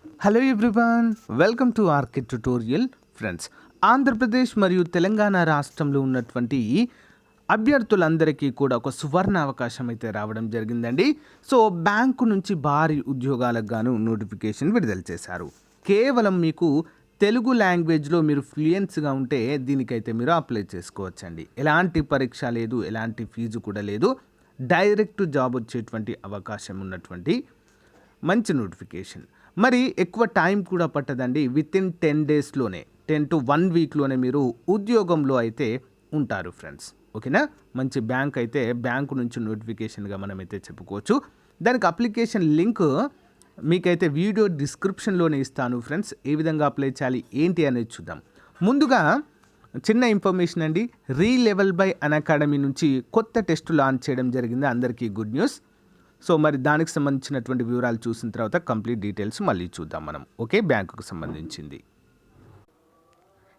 Hello everyone, welcome to RK tutorial. Friends, Andhra Pradesh మరియు తెలంగాణ రాష్ట్రంలో ఉన్నటువంటి అభ్యర్థులందరికీ కూడా ఒక సువర్ణ అవకాశం అయితే రావడం జరిగిందండి. సో బ్యాంకు నుంచి భారీ ఉద్యోగాలకు గాను నోటిఫికేషన్ విడుదల చేశారు. కేవలం మీకు తెలుగు లాంగ్వేజ్లో మీరు ఫ్లూయెన్స్గా ఉంటే దీనికైతే మీరు అప్లై చేసుకోవచ్చండి. ఎలాంటి పరీక్ష లేదు, ఎలాంటి ఫీజు కూడా లేదు. డైరెక్ట్ జాబ్ వచ్చేటువంటి అవకాశం ఉన్నటువంటి మంచి నోటిఫికేషన్. మరి ఎక్కువ టైం కూడా పట్టదండి. వితిన్ 10 డేస్లోనే 10 to 1 వీక్లోనే మీరు ఉద్యోగంలో అయితే ఉంటారు ఫ్రెండ్స్. ఓకేనా? మంచి బ్యాంక్ అయితే బ్యాంకు నుంచి నోటిఫికేషన్గా మనమైతే చెప్పుకోవచ్చు. దానికి అప్లికేషన్ లింక్ మీకైతే వీడియో డిస్క్రిప్షన్లోనే ఇస్తాను ఫ్రెండ్స్. ఏ విధంగా అప్లై చేయాలి ఏంటి అనేది చూద్దాం. ముందుగా చిన్న ఇన్ఫర్మేషన్ అండి. రీలెవెల్ బై అకాడమీ నుంచి కొత్త టెస్ట్ లాంచ్ చేయడం జరిగింది. అందరికీ గుడ్ న్యూస్. సో మరి దానికి సంబంధించినటువంటి వివరాలు చూసిన తర్వాత కంప్లీట్ డీటెయిల్స్ మళ్ళీ చూద్దాం మనం. ఓకే, బ్యాంకుకు సంబంధించింది.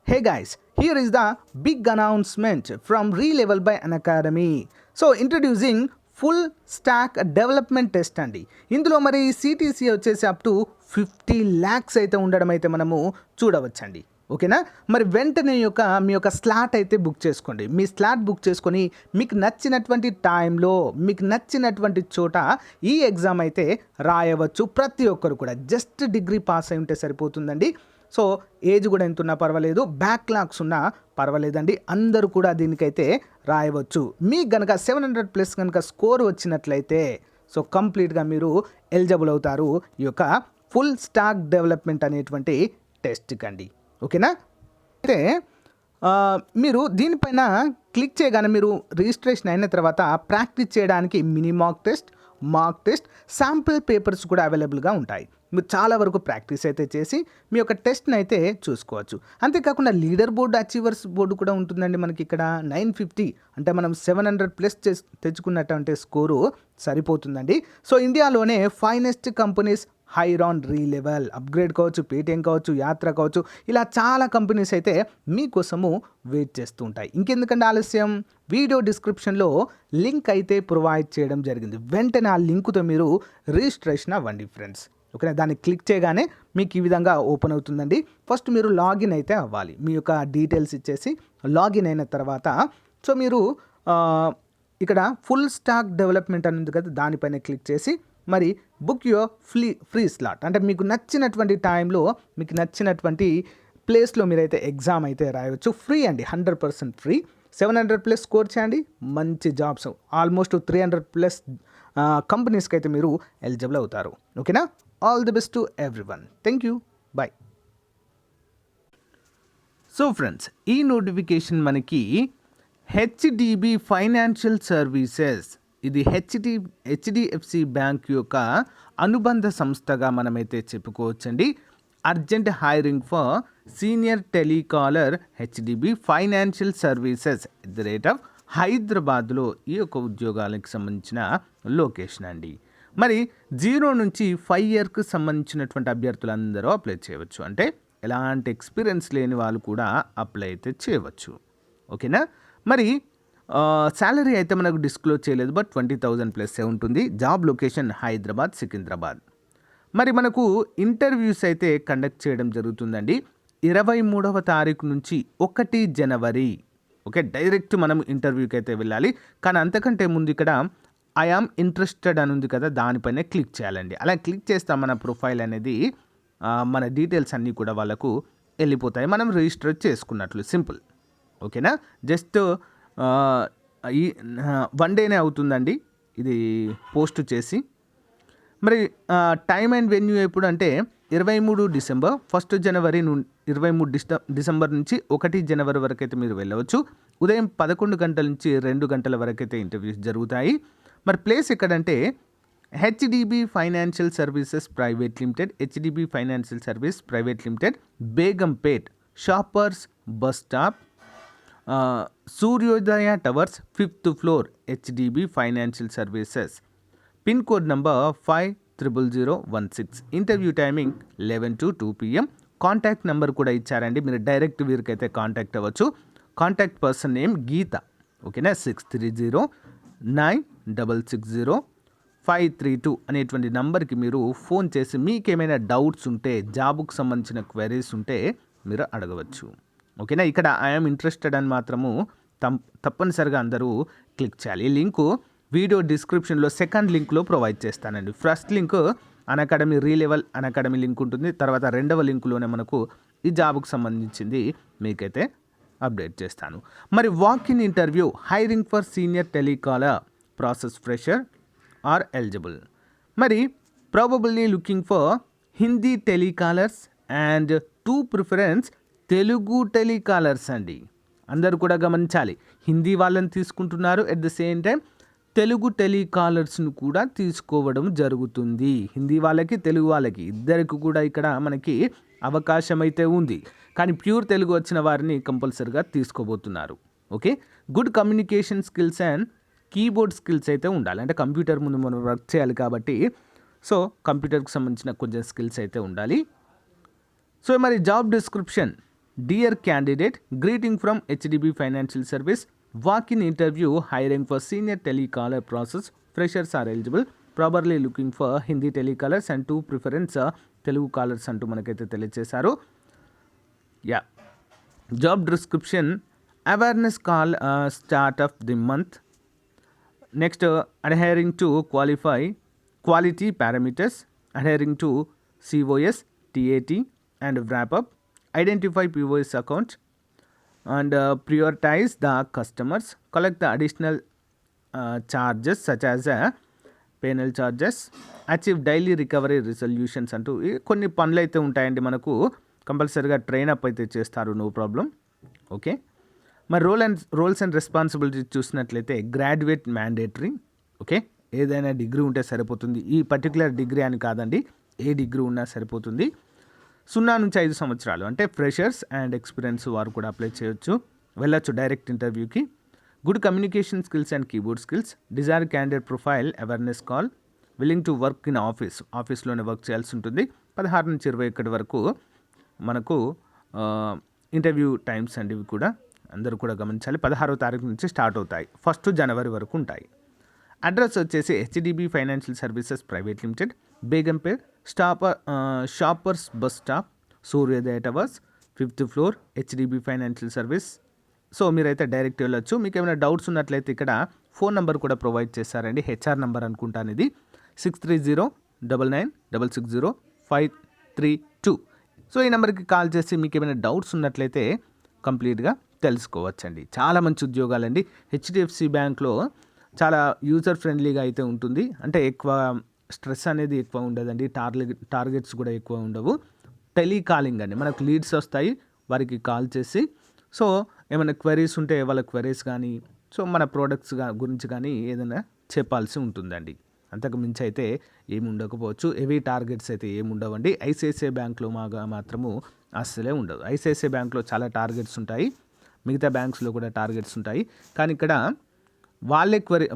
Hey guys, here is the big announcement from relevel by academy. So introducing full stack development test అండి. ఇందులో మరి సిటీసీ వచ్చేసి అప్ టు 50 lakhs అయితే ఉండడం అయితే మనము చూడవచ్చండి. ఓకేనా? మరి వెంటనే మీ యొక్క స్లాట్ అయితే బుక్ చేసుకోండి. మీ స్లాట్ బుక్ చేసుకొని మీకు నచ్చినటువంటి టైంలో మీకు నచ్చినటువంటి చోట ఈ ఎగ్జామ్ అయితే రాయవచ్చు. ప్రతి ఒక్కరు కూడా జస్ట్ డిగ్రీ పాస్ అయి ఉంటే సరిపోతుందండి. సో ఏజ్ కూడా ఎంత ఉన్నా పర్వాలేదు, బ్యాక్లాగ్స్ ఉన్నా పర్వాలేదండి, అందరూ కూడా దీనికైతే రాయవచ్చు. మీకు కనుక 700+ కనుక స్కోర్ వచ్చినట్లయితే సో కంప్లీట్గా మీరు ఎలిజిబుల్ అవుతారు ఈ యొక్క ఫుల్ స్టాక్ డెవలప్మెంట్ అనేటువంటి టెస్ట్కి అండి. ఓకేనా? అయితే మీరు దీనిపైన క్లిక్ చేయగానే మీరు రిజిస్ట్రేషన్ అయిన తర్వాత ప్రాక్టీస్ చేయడానికి mini mock test, sample papers కూడా అవైలబుల్గా ఉంటాయి. మీరు చాలా వరకు ప్రాక్టీస్ అయితే చేసి మీ యొక్క టెస్ట్ని అయితే చూసుకోవచ్చు. అంతేకాకుండా లీడర్ బోర్డు, అచీవర్స్ బోర్డు కూడా ఉంటుందండి. మనకి ఇక్కడ 950 అంటే మనం 700+ తెచ్చుకున్నటువంటి స్కోరు సరిపోతుందండి. సో ఇండియాలోనే ఫైనెస్ట్ కంపెనీస్ హైరాన్, రీలెవెల్, అప్గ్రేడ్ కావచ్చు, పేటిఎం కావచ్చు, యాత్ర కావచ్చు, ఇలా చాలా కంపెనీస్ అయితే మీకోసము వెయిట్ చేస్తూ ఉంటాయి. ఇంకెందుకంటే ఆలస్యం, వీడియో డిస్క్రిప్షన్లో లింక్ అయితే ప్రొవైడ్ చేయడం జరిగింది. వెంటనే ఆ లింకుతో మీరు రిజిస్ట్రేషన్ అవ్వండి ఫ్రెండ్స్. ఓకే, దాన్ని క్లిక్ చేయగానే మీకు ఈ విధంగా ఓపెన్ అవుతుందండి. ఫస్ట్ మీరు లాగిన్ అయితే అవ్వాలి. మీ యొక్క డీటెయిల్స్ ఇచ్చేసి లాగిన్ అయిన తర్వాత సో మీరు ఇక్కడ ఫుల్ స్టాక్ డెవలప్మెంట్ అని ఉంది కదా, దానిపైన క్లిక్ చేసి మరి బుక్ యువర్ ఫ్రీ స్లాట్ అంటే మీకు నచ్చినటువంటి టైంలో మీకు నచ్చినటువంటి ప్లేస్లో మీరైతే ఎగ్జామ్ అయితే రాయవచ్చు. ఫ్రీ అండి, 100% ఫ్రీ. 700+ స్కోర్ చేయండి, మంచి జాబ్స్ ఆల్మోస్ట్ 300+ కంపెనీస్కి అయితే మీరు ఎలిజిబుల్ అవుతారు. ఓకేనా? All the best to everyone. Thank you, bye. So friends, ఈ నోటిఫికేషన్ మనకి హెచ్డిబి ఫైనాన్షియల్ సర్వీసెస్, ఇది హెచ్డిఎఫ్సి బ్యాంక్ యొక్క అనుబంధ సంస్థగా మనమైతే చెప్పుకోవచ్చండి. Urgent hiring for senior telecaller HDB financial services @ హైదరాబాద్లో ఈ యొక్క ఉద్యోగాలకు సంబంధించిన లొకేషన్ అండి. మరి 0 నుంచి 5 years సంబంధించినటువంటి అభ్యర్థులందరూ అప్లై చేయవచ్చు. అంటే ఎలాంటి ఎక్స్పీరియన్స్ లేని వాళ్ళు కూడా అప్లై అయితే చేయవచ్చు. ఓకేనా? మరి శాలరీ అయితే మనకు డిస్క్లోజ్ చేయలేదు, బట్ 20,000+ ఉంటుంది. Job location Hyderabad, Secunderabad. మరి మనకు ఇంటర్వ్యూస్ అయితే కండక్ట్ చేయడం జరుగుతుందండి 23వ తారీఖు నుంచి 1 జనవరి. ఓకే, డైరెక్ట్ మనం ఇంటర్వ్యూకి అయితే వెళ్ళాలి. కానీ అంతకంటే ముందు ఇక్కడ ఐ ఆమ్ ఇంట్రెస్టెడ్ అని ఉంది కదా, దానిపైన క్లిక్ చేయాలండి. అలా క్లిక్ చేస్తాం మన ప్రొఫైల్ అనేది మన డీటెయిల్స్ అన్నీ కూడా వాళ్ళకు వెళ్ళిపోతాయి. మనం రిజిస్టర్ చేసుకున్నట్లు, సింపుల్. ఓకేనా? జస్ట్ ఈ 1 డేనే అవుతుందండి ఇది పోస్ట్ చేసి. మరి టైం అండ్ వెన్యూ ఎప్పుడు అంటే 23 డిసెంబర్, 1 జనవరి 23 డిసెంబర్ నుంచి 1 జనవరి వరకు అయితే మీరు వెళ్ళవచ్చు. ఉదయం 11 గంటల నుంచి 2 గంటల వరకు అయితే ఇంటర్వ్యూస్ జరుగుతాయి. మరి ప్లేస్ ఎక్కడంటే HDB financial services private limited, HDB financial service private limited, Begumpet, shoppers bus stop, Suryodaya towers, 5th floor, HDB financial services. Pin code number 500016. Interview timing 11 to 2 PM. Contact number కూడా ఇచ్చారండి, మీరు డైరెక్ట్ వీరికైతే contact అవ్వచ్చు. Contact person name Geetha. ఓకేనా? 630960 532 అనేటువంటి నంబర్కి మీరు phone చేసి మీకేమైనా డౌట్స్ ఉంటే, జాబ్కు సంబంధించిన క్వెరీస్ ఉంటే మీరు అడగవచ్చు. ఓకేనా. ఇక్కడ ఐఎమ్ ఇంట్రెస్టెడ్ అని మాత్రము తప్పనిసరిగా అందరూ క్లిక్ చేయాలి. ఈ లింకు వీడియో డిస్క్రిప్షన్లో సెకండ్ లింక్లో ప్రొవైడ్ చేస్తానండి. First link academy రీలెవెల్ academy link ఉంటుంది. తర్వాత రెండవ లింకులోనే మనకు ఈ జాబ్కు సంబంధించింది మీకైతే అప్డేట్ చేస్తాను. మరి walk in interview hiring for senior telecaller process fresher are eligible. మరి probably looking for Hindi telecallers and to preference Telugu telecallers అండి. అందరూ కూడా గమనించాలి, హిందీ వాళ్ళని తీసుకుంటున్నారు, at the same time Telugu టెలికాలర్స్ను కూడా తీసుకోవడం జరుగుతుంది. హిందీ వాళ్ళకి తెలుగు వాళ్ళకి ఇద్దరికి కూడా ఇక్కడ మనకి అవకాశం అయితే ఉంది. కానీ ప్యూర్ తెలుగు వచ్చిన వారిని కంపల్సరీగా తీసుకోబోతున్నారు. Okay. Good communication skills and keyboard skills అయితే ఉండాలి. అంటే కంప్యూటర్ ముందు మనం వర్క్ చేయాలి కాబట్టి సో కంప్యూటర్కి సంబంధించిన కొంచెం స్కిల్స్ అయితే ఉండాలి. సో మరి job description, dear candidate, greeting from HDB financial service, walk-in interview hiring for senior telecaller process freshers are eligible, probably looking for Hindi telecallers and to preference Telugu callers అంటూ మనకైతే తెలియజేశారు. Yeah, job description, awareness call start of the month. Next, adhering to quality parameters, adhering to COS, TAT and wrap up, identify POS account and prioritize the customers, collect the additional charges such as penal charges, achieve daily recovery resolutions అంటూ కొన్ని పనులు అయితే ఉంటాయండి. మనకు కంపల్సరీగా train up అయితే చేస్తారు, no problem. Okay. మరి రోల్స్ అండ్ రెస్పాన్సిబిలిటీ చూసినట్లయితే గ్రాడ్యుయేట్ మ్యాండేటరీ. ఓకే, ఏదైనా డిగ్రీ ఉంటే సరిపోతుంది. ఈ పర్టికులర్ డిగ్రీ అని కాదండి, ఏ డిగ్రీ ఉన్నా సరిపోతుంది. 0 నుంచి 5 సంవత్సరాలు అంటే ఫ్రెషర్స్ అండ్ ఎక్స్పీరియన్స్ వారు కూడా అప్లై చేయొచ్చు, వెళ్ళొచ్చు డైరెక్ట్ ఇంటర్వ్యూకి. Good communication skills and keyboard skills, desire candidate profile, awareness call, willing to work in ఆఫీస్లోనే వర్క్ చేయాల్సి ఉంటుంది. 16 నుంచి 21 వరకు మనకు ఇంటర్వ్యూ టైమ్స్ అండి. ఇవి కూడా అందరూ కూడా గమనించాలి. 16వ తారీఖు నుంచి స్టార్ట్ అవుతాయి, 1 జనవరి వరకు ఉంటాయి. అడ్రస్ వచ్చేసి HDB financial services private limited, Begumpet, shoppers bus stop, Suryodaya towers, 5th floor, HDB financial service. So మీరైతే డైరెక్ట్ వెళ్ళొచ్చు. మీకు ఏమైనా డౌట్స్ ఉన్నట్లయితే ఇక్కడ ఫోన్ నెంబర్ కూడా ప్రొవైడ్ చేశారండి, హెచ్ఆర్ నెంబర్ అనుకుంటాను ఇది, 6309960532. సో ఈ నెంబర్కి కాల్ చేసి మీకు ఏమైనా డౌట్స్ ఉన్నట్లయితే కంప్లీట్గా తెలుసుకోవచ్చండి. చాలా మంచి ఉద్యోగాలండి. హెచ్డిఎఫ్సి బ్యాంక్లో చాలా యూజర్ ఫ్రెండ్లీగా అయితే ఉంటుంది. అంటే ఎక్కువ స్ట్రెస్ అనేది ఎక్కువ ఉండదండి, టార్గెట్స్ కూడా ఎక్కువ ఉండవు. టెలికాలింగ్ అండి, మనకు లీడ్స్ వస్తాయి, వారికి కాల్ చేసి సో ఏమైనా క్వెరీస్ ఉంటే వాళ్ళ క్వెరీస్ కానీ సో మన ప్రోడక్ట్స్ గురించి కానీ ఏదైనా చెప్పాల్సి ఉంటుందండి. అంతకు మించి అయితే ఏమి ఉండకపోవచ్చు. హెవీ టార్గెట్స్ అయితే ఏమి ఉండవండి. ఐసిఐసిఐ బ్యాంక్లో మాత్రము అస్సలే ఉండదు. ఐసిఐసిఐ బ్యాంక్లో చాలా టార్గెట్స్ ఉంటాయి, మిగతా బ్యాంక్స్లో కూడా టార్గెట్స్ ఉంటాయి. కానీ ఇక్కడ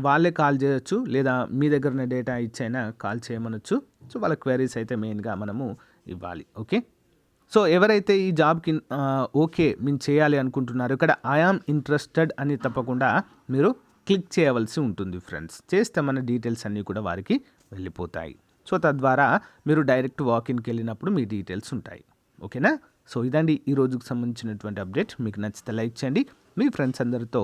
వాళ్ళే కాల్ చేయొచ్చు, లేదా మీ దగ్గరనే డేటా ఇచ్చైనా కాల్ చేయమనొచ్చు. సో వాళ్ళ క్వెరీస్ అయితే మెయిన్గా మనము ఇవ్వాలి. ఓకే. సో ఎవరైతే ఈ జాబ్కి ఓకే మేము చేయాలి అనుకుంటున్నారో ఇక్కడ ఐఆమ్ ఇంట్రెస్టెడ్ అని తప్పకుండా మీరు క్లిక్ చేయవలసి ఉంటుంది ఫ్రెండ్స్. చేస్తే మన డీటెయిల్స్ అన్నీ కూడా వారికి వెళ్ళిపోతాయి. సో తద్వారా మీరు డైరెక్ట్ వాకిన్కి వెళ్ళినప్పుడు మీ డీటెయిల్స్ ఉంటాయి. ఓకేనా. సో ఇదండి ఈ రోజుకు సంబంధించినటువంటి అప్డేట్. మీకు నచ్చితే లైక్ చేయండి, మీ ఫ్రెండ్స్ అందరితో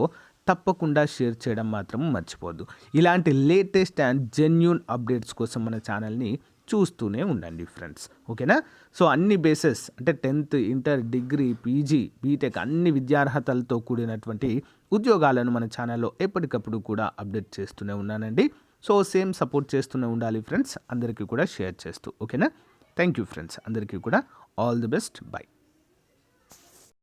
తప్పకుండా షేర్ చేయడం మాత్రం మర్చిపోవద్దు. ఇలాంటి లేటెస్ట్ అండ్ జెన్యూన్ అప్డేట్స్ కోసం మన ఛానల్ని చూస్తూనే ఉండండి ఫ్రెండ్స్. ఓకేనా. సో అన్ని బేసెస్ అంటే 10th, inter, degree, PG, BTech అన్ని విద్యార్హతలతో కూడినటువంటి ఉద్యోగాలను మన ఛానల్లో ఎప్పటికప్పుడు కూడా అప్డేట్ చేస్తూనే ఉన్నానండి. సో సేమ్ సపోర్ట్ చేస్తూనే ఉండాలి ఫ్రెండ్స్, అందరికీ కూడా షేర్ చేస్తూ. ఓకేనా. థ్యాంక్ యూ ఫ్రెండ్స్, అందరికీ కూడా ఆల్ ది బెస్ట్. బై.